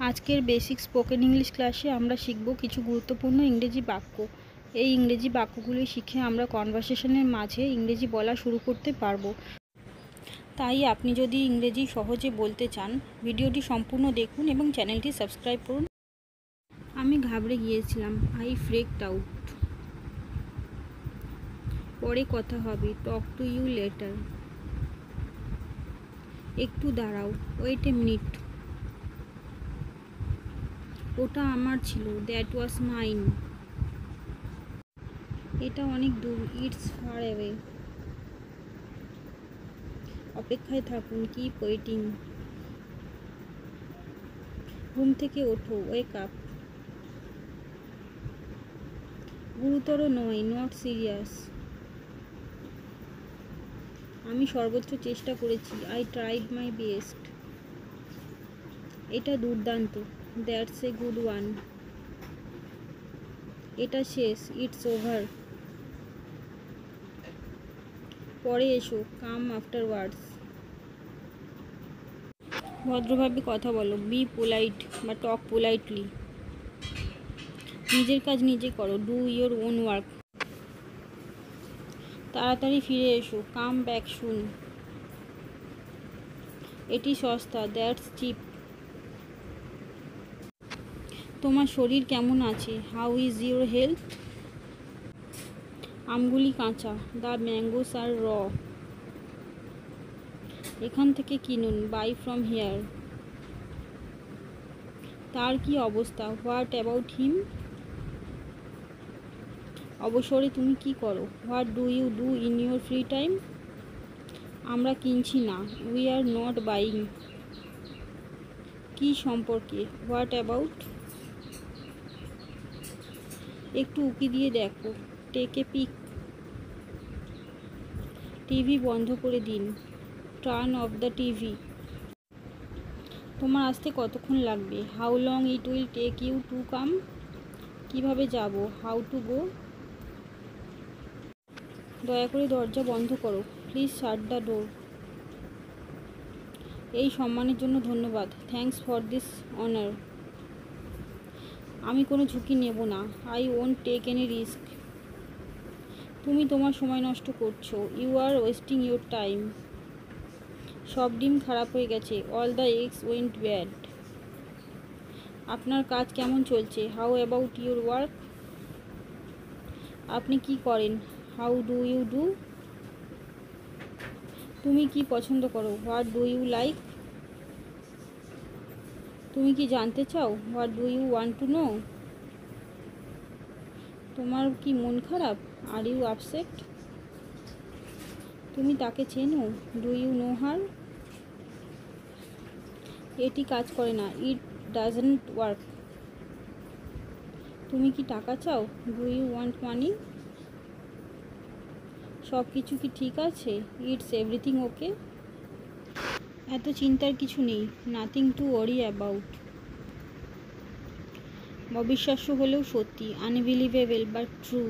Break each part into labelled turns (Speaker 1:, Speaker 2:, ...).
Speaker 1: আজকের basic spoken English ক্লাসে আমরা শিখব কিছু গুরুত্বপূর্ণ ইংরেজি বাক্য। এই ইংরেজি বাক্যগুলি শিখে আমরা কনভারসেশনের মাঝে ইংরেজি বলা শুরু করতে পারবো। তাই আপনি যদি ইংরেজি সহজে বলতে চান, ভিডিওটি সম্পূর্ণ দেখুন এবং চ্যানেলটি সাবস্ক্রাইব করুন। আমি ঘাবড়ে গিয়েছিলাম, আই ফ্রিকড আউট। পরে কথা হবে, টক টু ইউ লেটার। একটু দাঁড়াও, ওয়েট এ মিনিট। ওটা আমার ছিল, দ্যাট ওয়াজ মাইন। এটা অনেক দূর, ইটস ফার অ্যাওয়ে। অপেক্ষায় থাকুন, কিপ ওয়েটিং। ঘুম থেকে ওঠো, ওয়েক আপ। গুরুতর নয়, নট সিরিয়াস। আমি সর্বোচ্চ চেষ্টা করেছি, আই ট্রাইড মাই বেস্ট। এটা দুর্দান্ত, দ্যাটস এ গুড ওয়ান। এটা শেষ, ইটস ওভার। পরে এসো, কাম আফটারওয়ার্ডস। ভদ্রভাবে কথা বলো, বি পোলাইট বা টক পোলাইটলি। নিজের কাজ নিজে করো, ডু ইয়োর ওন ওয়ার্ক। তাড়াতাড়ি ফিরে এসো, কাম ব্যাক সুন। এটি সস্তা, দ্যাটস চিপ। তোমার শরীর কেমন আছে, হাউ ইজ ইউর হেলথ। আমগুলি কাঁচা, দ্য ম্যাঙ্গোস আর র। এখান থেকে কিনুন, বাই ফ্রম হিয়ার। তার কি অবস্থা, হোয়াট অ্যাবাউট হিম। অবসরে তুমি কি করো, what do you do in your free time. আমরা কিনছি না, উই আর নট বাইং। কি সম্পর্কে, হোয়াট অ্যাবাউট। একটু উকি দিয়ে দেখো, টেক এ পিক। টিভি বন্ধ করে দিন, টার্ন অফ দ্য টিভি। তোমার আসতে কতক্ষণ লাগবে, how long it will take you to come. কীভাবে যাব, হাউ টু গো। দয়া করে দরজা বন্ধ করো, প্লিজ শাট দ্য ডোর। এই সম্মানের জন্য ধন্যবাদ, থ্যাঙ্কস ফর দিস অনার। আমি কোনো ঝুঁকি নেব না, I won't take any risk. তুমি তোমার সময় নষ্ট করছো, you are wasting your time. সব ডিম খারাপ হয়ে গেছে, all the eggs went bad. আপনার কাজ কেমন চলছে, হাউ অ্যাবাউট ইউর ওয়ার্ক। আপনি কি করেন, হাউ ডু ইউ ডু। তুমি কি পছন্দ করো, হোয়াট ডু ইউ লাইক। তুমি কি জানতে চাও, what do you want to know. তোমার কি মন খারাপ, আর ইউ আপসেট। তুমি তাকে চেনো, ডু ইউ নো হার। এটি কাজ করে না, ইট ডাজন্ট ওয়ার্ক। তুমি কি টাকা চাও, ডু ইউ ওয়ান্ট মানি। সব কিছু কি ঠিক আছে, ইটস এভরিথিং ওকে। এত চিন্তার কিছু নেই, নাথিং টু ওয়ারি অ্যাবাউট। অবিশ্বাস্য হলেও সত্যি, আনবিলিভেবল বাট ট্রু।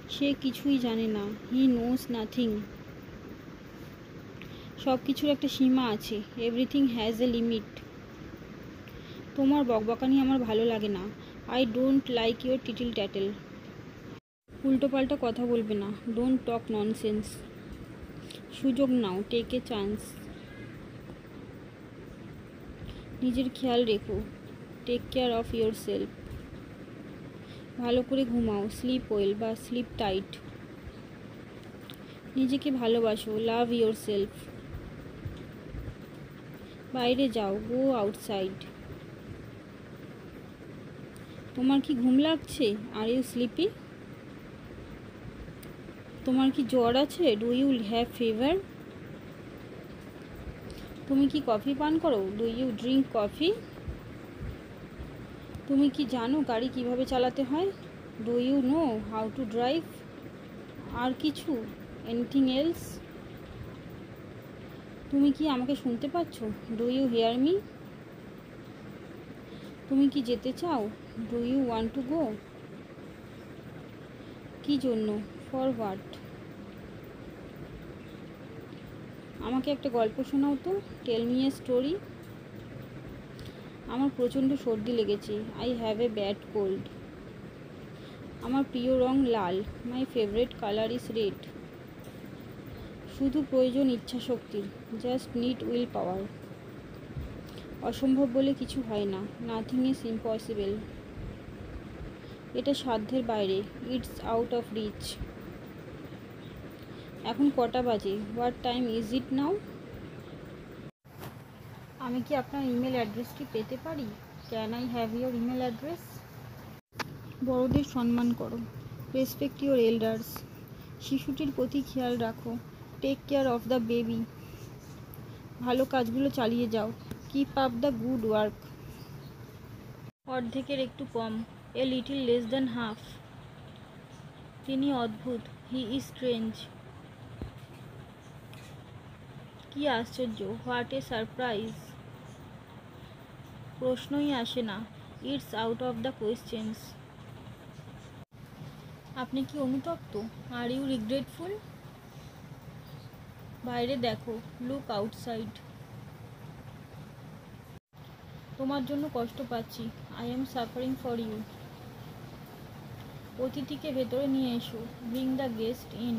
Speaker 1: সে কিছুই জানে না, হি নোজ নাথিং। সব কিছুর একটা সীমা আছে, এভরিথিং হ্যাজ এ লিমিট। তোমার বকবকানি আমার ভালো লাগে না, আই ডোন্ট লাইক ইউর টিটিল ট্যাটেল। উল্টোপাল্টা কথা বলবে না, ডোন্ট টক ননসেন্স। সুযোগ নাও, টেক এ চান্স। নিজের খেয়াল রেখো, take care of your self. ভালো করে ঘুমাও, স্লিপ ওয়েল বা স্লিপ টাইট। নিজেকে ভালোবাসো, লাভ ইয়োর সেলফ। বাইরে যাও, গো আউটসাইড। তোমার কি ঘুম লাগছে, আর ইউ স্লিপি। তোমার কি জ্বর আছে, ডু ইউ হ্যাভ ফিভার। তুমি কি কফি পান করো, ডু ইউ ড্রিঙ্ক কফি। তুমি কি জানো গাড়ি কিভাবে চালাতে হয়, do you know how to drive. আর কিছু, এনিথিং এলস। তুমি কি আমাকে শুনতে পাচ্ছ, ডু ইউ হিয়ার মি। তুমি কি যেতে চাও, do you want to go. কী জন্য, ফর হোয়াট। আমাকে একটা গল্প শোনাও তো, টেল মি এ স্টোরি। আমার প্রচণ্ড সর্দি লেগেছে। I have a bad cold. আমার প্রিয় রং লাল। My favourite colour is red. শুধু প্রয়োজন ইচ্ছাশক্তির, জাস্ট নিড উইল পাওয়ার। অসম্ভব বলে কিছু হয় না, নাথিং ইজ ইম্পসিবল। এটা সাধ্যের বাইরে, ইটস আউট অফ রিচ। এখন কটা বাজে? হোয়াট টাইম ইজ ইট নাও? আমি কি আপনার ইমেল অ্যাড্রেসটি পেতে পারি? Can I have your email address? বড়দের সম্মান করো, রেসপেক্ট ইয়োর এল্ডার্স। শিশুটির প্রতি খেয়াল রাখো, take care of the baby. ভালো কাজগুলো চালিয়ে যাও, keep up the good work. অর্ধেকের একটু কম, a little less than half. তিনি অদ্ভুত, হি ইজ স্ট্রেঞ্জ। কি আশ্চর্য, হোয়াট এ সারপ্রাইজ। প্রশ্নই আসে না, it's out of the questions. আপনি কি অনুতপ্ত? Are you regretful? বাইরে দেখো, লুক আউটসাইড। তোমার জন্য কষ্ট পাচ্ছি, I am suffering for you. অতিথিকে ভেতরে নিয়ে এসো, ব্রিং দ্য গেস্ট ইন।